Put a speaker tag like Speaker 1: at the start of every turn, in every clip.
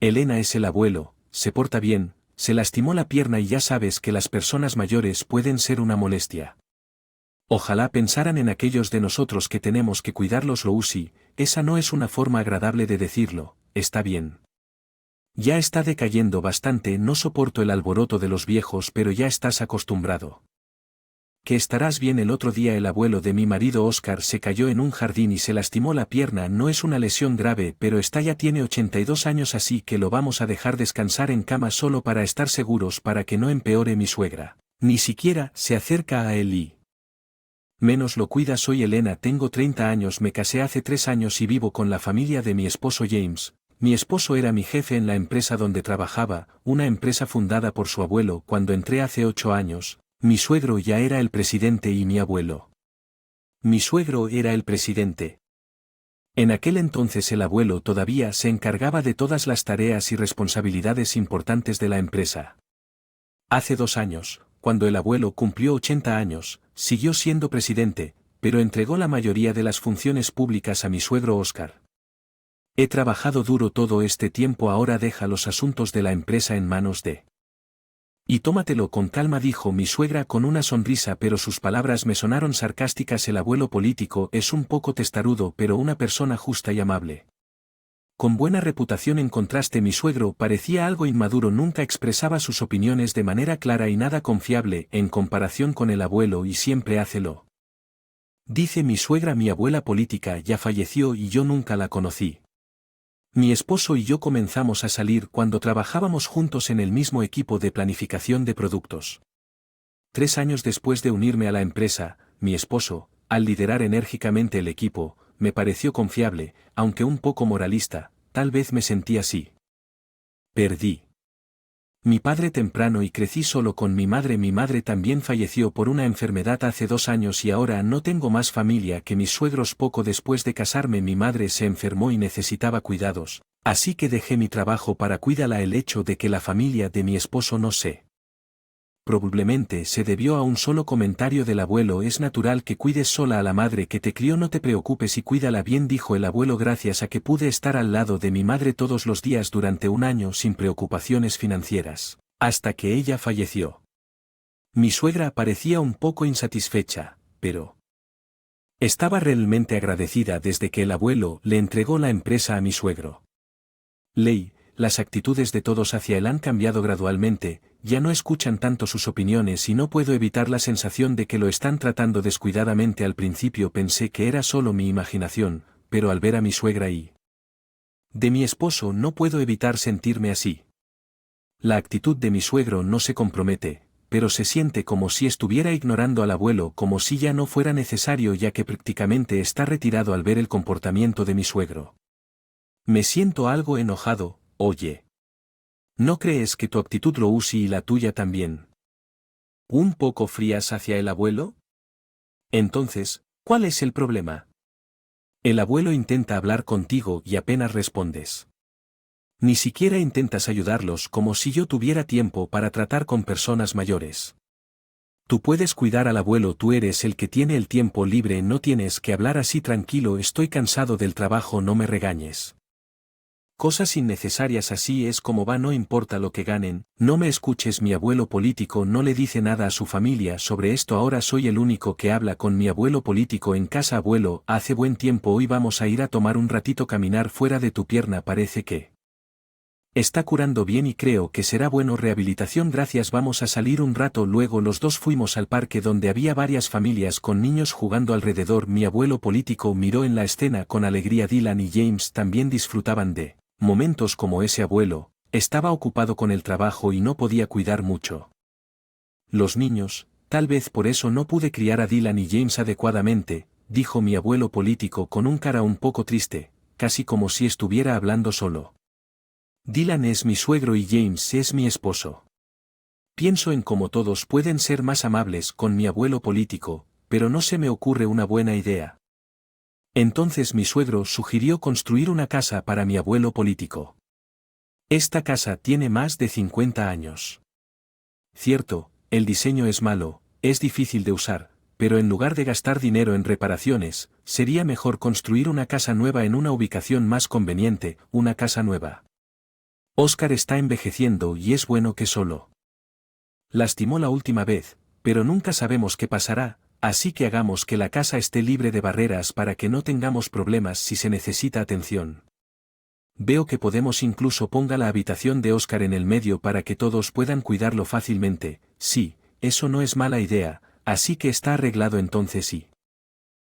Speaker 1: Elena es el abuelo, se porta bien, se lastimó la pierna y ya sabes que las personas mayores pueden ser una molestia. Ojalá pensaran en aquellos de nosotros que tenemos que cuidarlos. Lousie, esa no es una forma agradable de decirlo, está bien. Ya está decayendo bastante, no soporto el alboroto de los viejos, pero ya estás acostumbrado. Que estarás bien. El otro día el abuelo de mi marido Oscar se cayó en un jardín y se lastimó la pierna. No es una lesión grave, pero ya tiene 82 años, así que lo vamos a dejar descansar en cama solo para estar seguros, para que no empeore. Mi suegra ni siquiera se acerca a él y menos lo cuida. Soy Elena, tengo 30 años, me casé hace 3 años y vivo con la familia de mi esposo James. Mi esposo era mi jefe en la empresa donde trabajaba, una empresa fundada por su abuelo. Cuando entré hace 8 años, mi suegro ya era el presidente y mi abuelo. Mi suegro era el presidente. En aquel entonces el abuelo todavía se encargaba de todas las tareas y responsabilidades importantes de la empresa. Hace 2 años, cuando el abuelo cumplió 80 años, siguió siendo presidente, pero entregó la mayoría de las funciones públicas a mi suegro Oscar. He trabajado duro todo este tiempo, ahora deja los asuntos de la empresa en manos de... Y tómatelo con calma, dijo mi suegra con una sonrisa, pero sus palabras me sonaron sarcásticas. El abuelo político es un poco testarudo, pero una persona justa y amable. Con buena reputación. En contraste, mi suegro parecía algo inmaduro, nunca expresaba sus opiniones de manera clara y nada confiable en comparación con el abuelo, y siempre hácelo. Dice mi suegra, mi abuela política ya falleció y yo nunca la conocí. Mi esposo y yo comenzamos a salir cuando trabajábamos juntos en el mismo equipo de planificación de productos. 3 años después de unirme a la empresa, mi esposo, al liderar enérgicamente el equipo, me pareció confiable, aunque un poco moralista, tal vez me sentí así. Perdí mi padre temprano y crecí solo con mi madre. Mi madre también falleció por una enfermedad hace 2 años y ahora no tengo más familia que mis suegros. Poco después de casarme mi madre se enfermó y necesitaba cuidados, así que dejé mi trabajo para cuidarla. El hecho de que la familia de mi esposo no sé. Probablemente se debió a un solo comentario del abuelo. Es natural que cuides sola a la madre que te crió, no te preocupes y cuídala bien, dijo el abuelo. Gracias a que pude estar al lado de mi madre todos los días durante 1 año sin preocupaciones financieras, hasta que ella falleció. Mi suegra parecía un poco insatisfecha, pero estaba realmente agradecida desde que el abuelo le entregó la empresa a mi suegro. Las actitudes de todos hacia él han cambiado gradualmente, ya no escuchan tanto sus opiniones y no puedo evitar la sensación de que lo están tratando descuidadamente. Al principio pensé que era solo mi imaginación, pero al ver a mi suegra y de mi esposo no puedo evitar sentirme así. La actitud de mi suegro no se compromete, pero se siente como si estuviera ignorando al abuelo, como si ya no fuera necesario, ya que prácticamente está retirado. Al ver el comportamiento de mi suegro, me siento algo enojado. Oye, ¿no crees que tu actitud, Lousie, y la tuya también, un poco frías hacia el abuelo? Entonces, ¿cuál es el problema? El abuelo intenta hablar contigo y apenas respondes. Ni siquiera intentas ayudarlos, como si yo tuviera tiempo para tratar con personas mayores. Tú puedes cuidar al abuelo, tú eres el que tiene el tiempo libre, no tienes que hablar así. Tranquilo, estoy cansado del trabajo, no me regañes. Cosas innecesarias, así es como va, no importa lo que ganen, no me escuches. Mi abuelo político no le dice nada a su familia sobre esto, ahora soy el único que habla con mi abuelo político en casa. Abuelo, hace buen tiempo, hoy vamos a ir a tomar un ratito, caminar fuera de tu pierna parece que está curando bien y creo que será bueno. Rehabilitación, gracias, vamos a salir un rato. Luego los dos fuimos al parque donde había varias familias con niños jugando alrededor. Mi abuelo político miró en la escena con alegría. Dylan y James también disfrutaban de momentos como ese. Abuelo estaba ocupado con el trabajo y no podía cuidar mucho los niños, tal vez por eso no pude criar a Dylan y James adecuadamente, dijo mi abuelo político con un cara un poco triste, casi como si estuviera hablando solo. Dylan es mi suegro y James es mi esposo. Pienso en cómo todos pueden ser más amables con mi abuelo político, pero no se me ocurre una buena idea. Entonces mi suegro sugirió construir una casa para mi abuelo político. Esta casa tiene más de 50 años. Cierto, el diseño es malo, es difícil de usar, pero en lugar de gastar dinero en reparaciones, sería mejor construir una casa nueva en una ubicación más conveniente. Una casa nueva Oscar está envejeciendo y es bueno que solo. Lastimó la última vez, pero nunca sabemos qué pasará, así que hagamos que la casa esté libre de barreras para que no tengamos problemas si se necesita atención. Veo que podemos incluso ponga la habitación de Oscar en el medio para que todos puedan cuidarlo fácilmente. Sí, eso no es mala idea, así que está arreglado entonces sí.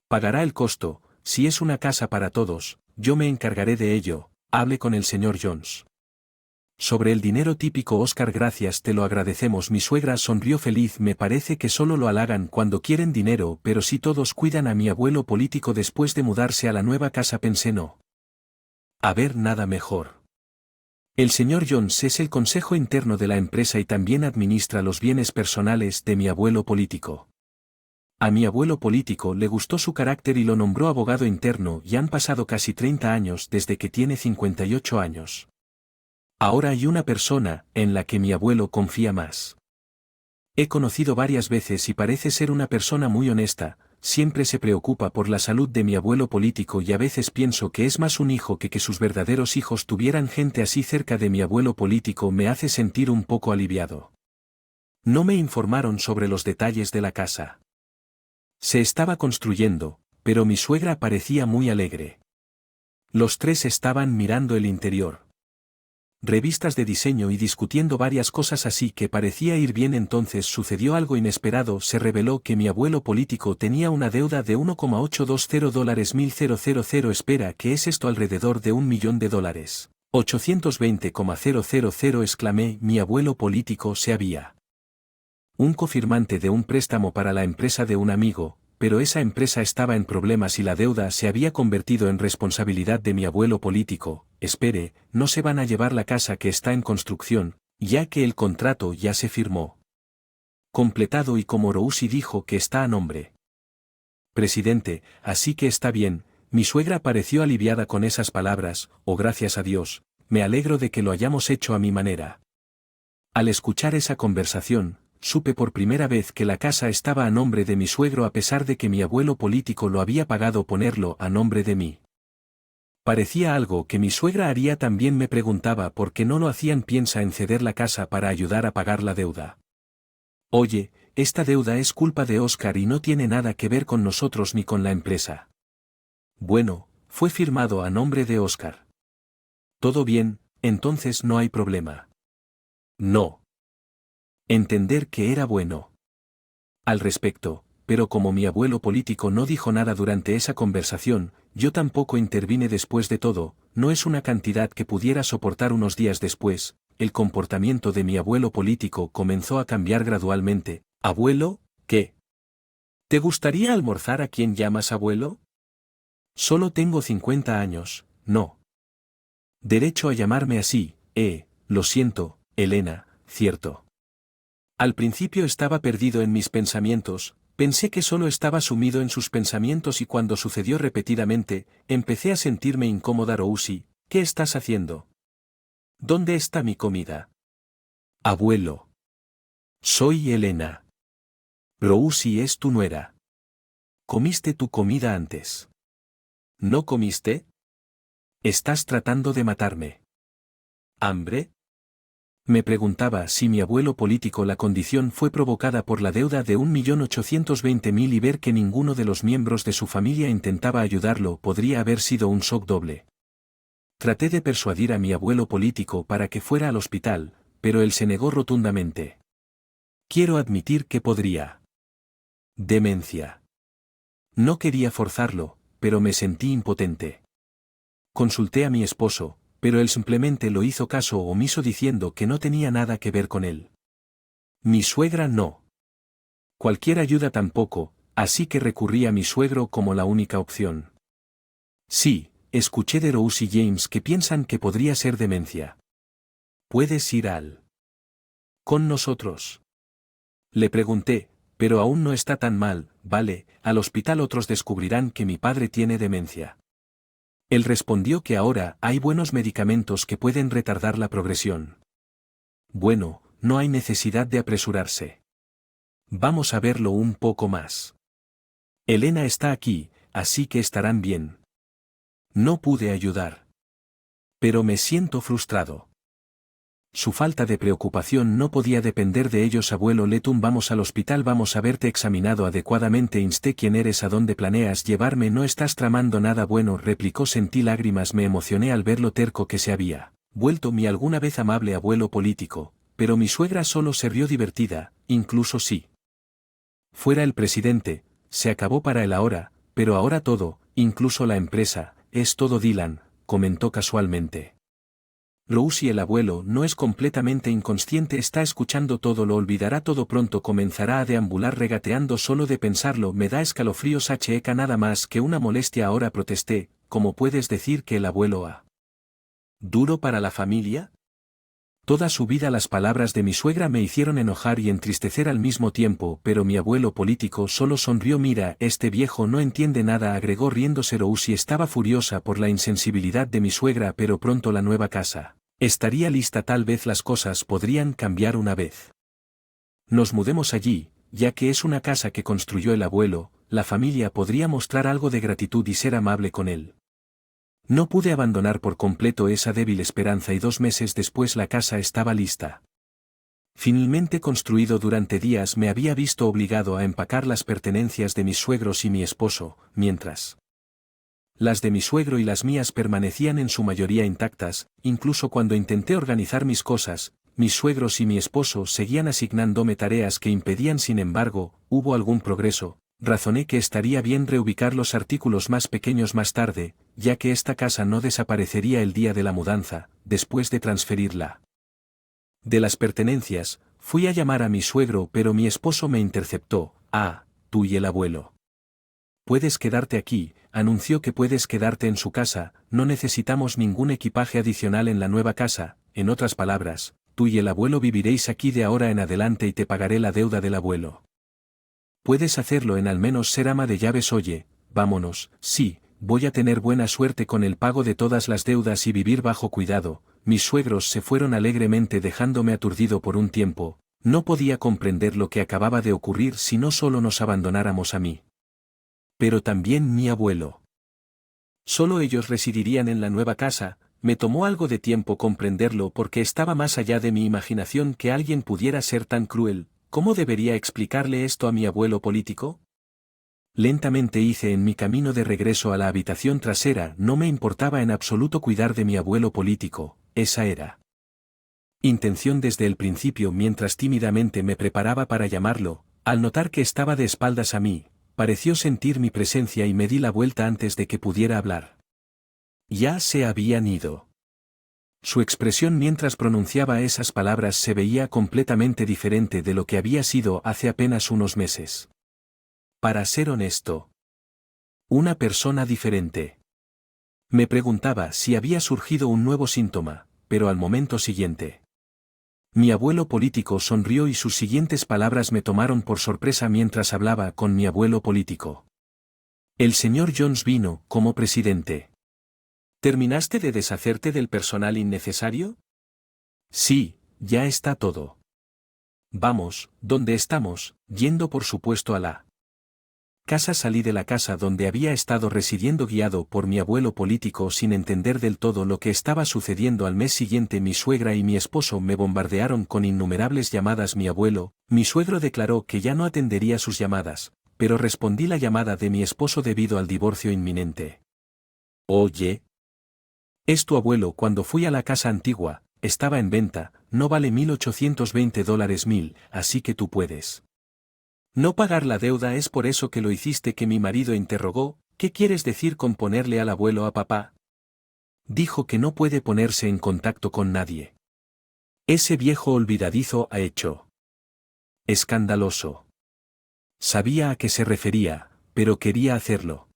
Speaker 1: Pagará el costo, si es una casa para todos, yo me encargaré de ello, hable con el señor Jones. Sobre el dinero típico Oscar, gracias, te lo agradecemos. Mi suegra sonrió feliz. Me parece que solo lo halagan cuando quieren dinero, pero si todos cuidan a mi abuelo político después de mudarse a la nueva casa, pensé no. A ver, nada mejor. El señor Jones es el consejo interno de la empresa y también administra los bienes personales de mi abuelo político. A mi abuelo político le gustó su carácter y lo nombró abogado interno, y han pasado casi 30 años desde que tiene 58 años. Ahora hay una persona en la que mi abuelo confía más. He conocido varias veces y parece ser una persona muy honesta, siempre se preocupa por la salud de mi abuelo político y a veces pienso que es más un hijo que sus verdaderos hijos tuvieran gente así cerca de mi abuelo político. Me hace sentir un poco aliviado. No me informaron sobre los detalles de la casa. Se estaba construyendo, pero mi suegra parecía muy alegre. Los tres estaban mirando el interior. Revistas de diseño y discutiendo varias cosas, así que parecía ir bien. Entonces sucedió algo inesperado. Se reveló que mi abuelo político tenía una deuda de $1,820,000. Espera, ¿qué es esto? Alrededor de $1 millón. $820,000, exclamé. Mi abuelo político se había un cofirmante de un préstamo para la empresa de un amigo, pero esa empresa estaba en problemas y la deuda se había convertido en responsabilidad de mi abuelo político. Espere, no se van a llevar la casa que está en construcción, ya que el contrato ya se firmó. Completado y como Rousi dijo que está a nombre. Presidente, así que está bien. Mi suegra pareció aliviada con esas palabras. Oh, gracias a Dios, me alegro de que lo hayamos hecho a mi manera. Al escuchar esa conversación, supe por primera vez que la casa estaba a nombre de mi suegro a pesar de que mi abuelo político lo había pagado ponerlo a nombre de mí. Parecía algo que mi suegra haría también. Me preguntaba por qué no lo hacían. Piensa en ceder la casa para ayudar a pagar la deuda. Oye, esta deuda es culpa de Oscar y no tiene nada que ver con nosotros ni con la empresa. Bueno, fue firmado a nombre de Oscar. Todo bien, entonces no hay problema. No. Entender que era bueno al respecto, pero como mi abuelo político no dijo nada durante esa conversación, yo tampoco intervine. Después de todo, no es una cantidad que pudiera soportar. Unos días después, el comportamiento de mi abuelo político comenzó a cambiar gradualmente. Abuelo, ¿qué? ¿Te gustaría almorzar? ¿A quién llamas abuelo? Solo tengo 50 años, no. Derecho a llamarme así, lo siento, Elena, cierto. Al principio estaba perdido en mis pensamientos, pensé que solo estaba sumido en sus pensamientos y cuando sucedió repetidamente, empecé a sentirme incómoda. Rousi, ¿qué estás haciendo? ¿Dónde está mi comida? Abuelo. Soy Elena. Rousi es tu nuera. ¿Comiste tu comida antes? ¿No comiste? Estás tratando de matarme. ¿Hambre? Me preguntaba si mi abuelo político la condición fue provocada por la deuda de 1.820.000 y ver que ninguno de los miembros de su familia intentaba ayudarlo podría haber sido un shock doble. Traté de persuadir a mi abuelo político para que fuera al hospital, pero él se negó rotundamente. Quiero admitir que podría. Demencia. No quería forzarlo, pero me sentí impotente. Consulté a mi esposo, pero él simplemente lo hizo caso omiso diciendo que no tenía nada que ver con él. Mi suegra no. Cualquier ayuda tampoco, así que recurrí a mi suegro como la única opción. Sí, escuché de Rose y James que piensan que podría ser demencia. ¿Puedes ir con nosotros? Le pregunté, pero aún no está tan mal, vale, al hospital otros descubrirán que mi padre tiene demencia. Él respondió que ahora hay buenos medicamentos que pueden retardar la progresión. Bueno, no hay necesidad de apresurarse. Vamos a verlo un poco más. Elena está aquí, así que estarán bien. No pude ayudar. Pero me siento frustrado. Su falta de preocupación no podía depender de ellos. Abuelo Letún, vamos al hospital, vamos a verte examinado adecuadamente. Insté. ¿Quién eres? ¿A dónde planeas llevarme? No estás tramando nada bueno, replicó. Sentí lágrimas, me emocioné al ver lo terco que se había vuelto mi alguna vez amable abuelo político, pero mi suegra solo se rió divertida, incluso si fuera el presidente, se acabó para él ahora, pero ahora todo, incluso la empresa, es todo Dylan, comentó casualmente. Rose y el abuelo no es completamente inconsciente, está escuchando todo, lo olvidará todo pronto, comenzará a deambular regateando solo de pensarlo, me da escalofríos. HK nada más que una molestia ahora, protesté. ¿Cómo puedes decir que el abuelo ha duro para la familia? Toda su vida las palabras de mi suegra me hicieron enojar y entristecer al mismo tiempo, pero mi abuelo político solo sonrió. Mira, este viejo no entiende nada, agregó riéndose. Rose estaba furiosa por la insensibilidad de mi suegra, pero pronto la nueva casa estaría lista, tal vez las cosas podrían cambiar una vez nos mudemos allí, ya que es una casa que construyó el abuelo, la familia podría mostrar algo de gratitud y ser amable con él. No pude abandonar por completo esa débil esperanza y 2 meses después la casa estaba lista. Finalmente construido. Durante días me había visto obligado a empacar las pertenencias de mis suegros y mi esposo, mientras las de mi suegro y las mías permanecían en su mayoría intactas. Incluso cuando intenté organizar mis cosas, mis suegros y mi esposo seguían asignándome tareas que impedían. Sin embargo, hubo algún progreso. Razoné que estaría bien reubicar los artículos más pequeños más tarde, ya que esta casa no desaparecería el día de la mudanza. Después de transferirla de las pertenencias, fui a llamar a mi suegro, pero mi esposo me interceptó. Ah, tú y el abuelo. Puedes quedarte aquí, anunció. Que puedes quedarte en su casa, no necesitamos ningún equipaje adicional en la nueva casa. En otras palabras, tú y el abuelo viviréis aquí de ahora en adelante y te pagaré la deuda del abuelo. Puedes hacerlo en al menos ser ama de llaves. Oye, vámonos. Sí, voy a tener buena suerte con el pago de todas las deudas y vivir bajo cuidado. Mis suegros se fueron alegremente dejándome aturdido por un tiempo. No podía comprender lo que acababa de ocurrir si no solo nos abandonáramos a mí, pero también mi abuelo. Solo ellos residirían en la nueva casa. Me tomó algo de tiempo comprenderlo porque estaba más allá de mi imaginación que alguien pudiera ser tan cruel. ¿Cómo debería explicarle esto a mi abuelo político? Lentamente hice en mi camino de regreso a la habitación trasera. No me importaba en absoluto cuidar de mi abuelo político, esa era intención desde el principio. Mientras tímidamente me preparaba para llamarlo, al notar que estaba de espaldas a mí, pareció sentir mi presencia y me di la vuelta antes de que pudiera hablar. Ya se habían ido. Su expresión mientras pronunciaba esas palabras se veía completamente diferente de lo que había sido hace apenas unos meses. Para ser honesto, una persona diferente. Me preguntaba si había surgido un nuevo síntoma, pero al momento siguiente, mi abuelo político sonrió y sus siguientes palabras me tomaron por sorpresa mientras hablaba con mi abuelo político. El señor Jones vino como presidente. ¿Terminaste de deshacerte del personal innecesario? Sí, ya está todo. Vamos, ¿dónde estamos? Yendo por supuesto a la casa. Salí de la casa donde había estado residiendo guiado por mi abuelo político sin entender del todo lo que estaba sucediendo. Al mes siguiente mi suegra y mi esposo me bombardearon con innumerables llamadas. Mi suegro declaró que ya no atendería sus llamadas, pero respondí la llamada de mi esposo debido al divorcio inminente. Oye, es tu abuelo. Cuando fui a la casa antigua, estaba en venta, no vale $1,820,000, así que tú puedes no pagar la deuda. ¿Es por eso que lo hiciste? Que mi marido interrogó. ¿Qué quieres decir con ponerle al abuelo a papá? Dijo que no puede ponerse en contacto con nadie. Ese viejo olvidadizo ha hecho. Escandaloso. Sabía a qué se refería, pero quería hacerlo.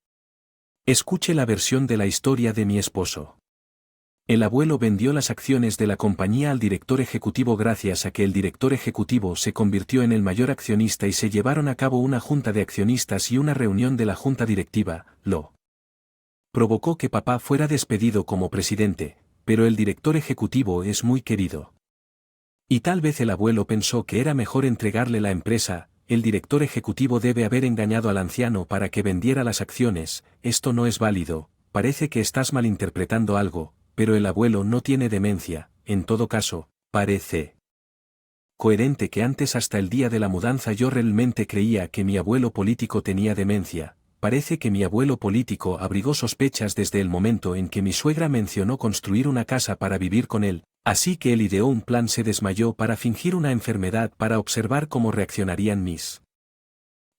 Speaker 1: Escuche la versión de la historia de mi esposo. El abuelo vendió las acciones de la compañía al director ejecutivo. Gracias a que el director ejecutivo se convirtió en el mayor accionista y se llevaron a cabo una junta de accionistas y una reunión de la junta directiva, lo provocó que papá fuera despedido como presidente, pero el director ejecutivo es muy querido. Y tal vez el abuelo pensó que era mejor entregarle la empresa. El director ejecutivo debe haber engañado al anciano para que vendiera las acciones. Esto no es válido, parece que estás malinterpretando algo. Pero el abuelo no tiene demencia. En todo caso, Parece coherente que antes hasta el día de la mudanza yo realmente creía que mi abuelo político tenía demencia. Parece que mi abuelo político abrigó sospechas desde el momento en que mi suegra mencionó construir una casa para vivir con él, así que él ideó un plan, se desmayó para fingir una enfermedad para observar cómo reaccionarían mis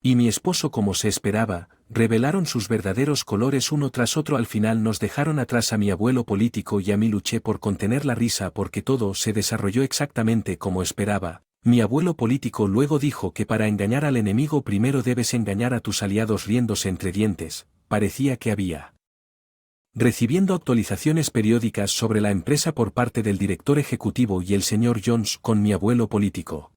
Speaker 1: y mi esposo, como se esperaba, revelaron sus verdaderos colores uno tras otro. Al final nos dejaron atrás a mi abuelo político y a mí. Luché por contener la risa porque todo se desarrolló exactamente como esperaba. Mi abuelo político luego dijo que para engañar al enemigo primero debes engañar a tus aliados. Riéndose entre dientes, parecía que había recibiendo actualizaciones periódicas sobre la empresa por parte del director ejecutivo y el señor Jones con mi abuelo político.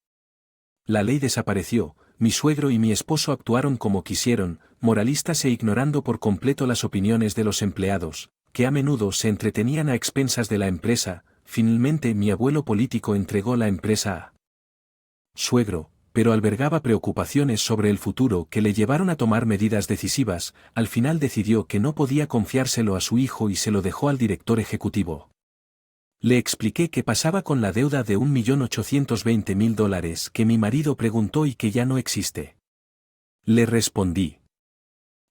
Speaker 1: La ley desapareció. Mi suegro y mi esposo actuaron como quisieron, moralistas e ignorando por completo las opiniones de los empleados, que a menudo se entretenían a expensas de la empresa. Finalmente mi abuelo político entregó la empresa a suegro, pero albergaba preocupaciones sobre el futuro que le llevaron a tomar medidas decisivas. Al final decidió que no podía confiárselo a su hijo y se lo dejó al director ejecutivo. Le expliqué qué pasaba con la deuda de $1.820.000 que mi marido preguntó y que ya no existe. Le respondí.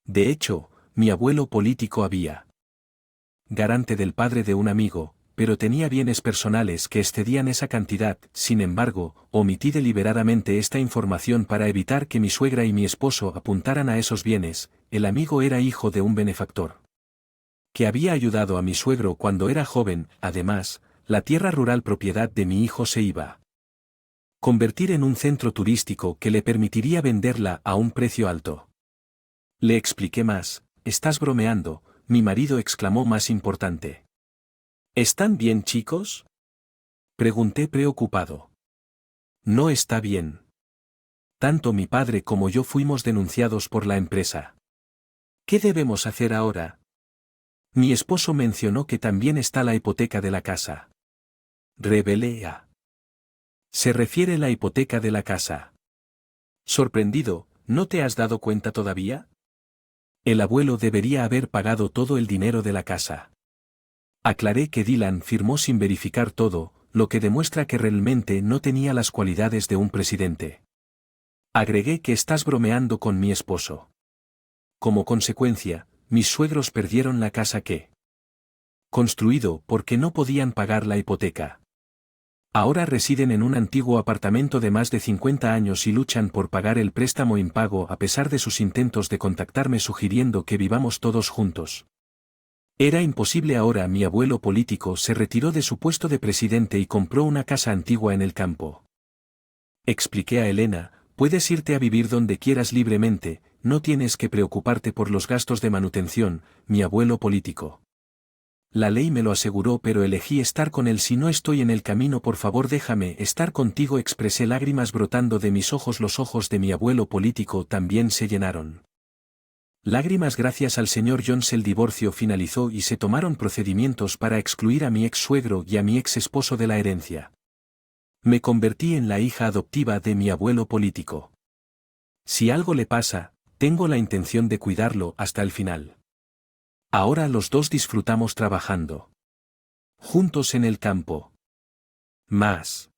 Speaker 1: De hecho, mi abuelo político había garante del padre de un amigo, pero tenía bienes personales que excedían esa cantidad. Sin embargo, omití deliberadamente esta información para evitar que mi suegra y mi esposo apuntaran a esos bienes. El amigo era hijo de un benefactor que había ayudado a mi suegro cuando era joven. Además, la tierra rural propiedad de mi hijo se iba a convertir en un centro turístico que le permitiría venderla a un precio alto. Le expliqué más. ¿Estás bromeando?, mi marido exclamó más importante. ¿Están bien, chicos?, pregunté preocupado. No está bien. Tanto mi padre como yo fuimos denunciados por la empresa. ¿Qué debemos hacer ahora? Mi esposo mencionó que también está la hipoteca de la casa. Revelé a. Se refiere la hipoteca de la casa. Sorprendido, ¿no te has dado cuenta todavía? El abuelo debería haber pagado todo el dinero de la casa. Aclaré que Dylan firmó sin verificar todo, lo que demuestra que realmente no tenía las cualidades de un presidente. Agregué que estás bromeando con mi esposo. Como consecuencia, mis suegros perdieron la casa que construido porque no podían pagar la hipoteca. Ahora residen en un antiguo apartamento de más de 50 años y luchan por pagar el préstamo impago a pesar de sus intentos de contactarme sugiriendo que vivamos todos juntos. Era imposible ahora. Mi abuelo político se retiró de su puesto de presidente y compró una casa antigua en el campo. Expliqué a Elena, puedes irte a vivir donde quieras libremente, no tienes que preocuparte por los gastos de manutención, mi abuelo político. La ley me lo aseguró, pero elegí estar con él. Si no estoy en el camino, por favor déjame estar contigo, expresé, lágrimas brotando de mis ojos. Los ojos de mi abuelo político también se llenaron. Lágrimas. Gracias al señor Jones el divorcio finalizó y se tomaron procedimientos para excluir a mi ex suegro y a mi ex esposo de la herencia. Me convertí en la hija adoptiva de mi abuelo político. Si algo le pasa, tengo la intención de cuidarlo hasta el final. Ahora los dos disfrutamos trabajando juntos en el campo. Más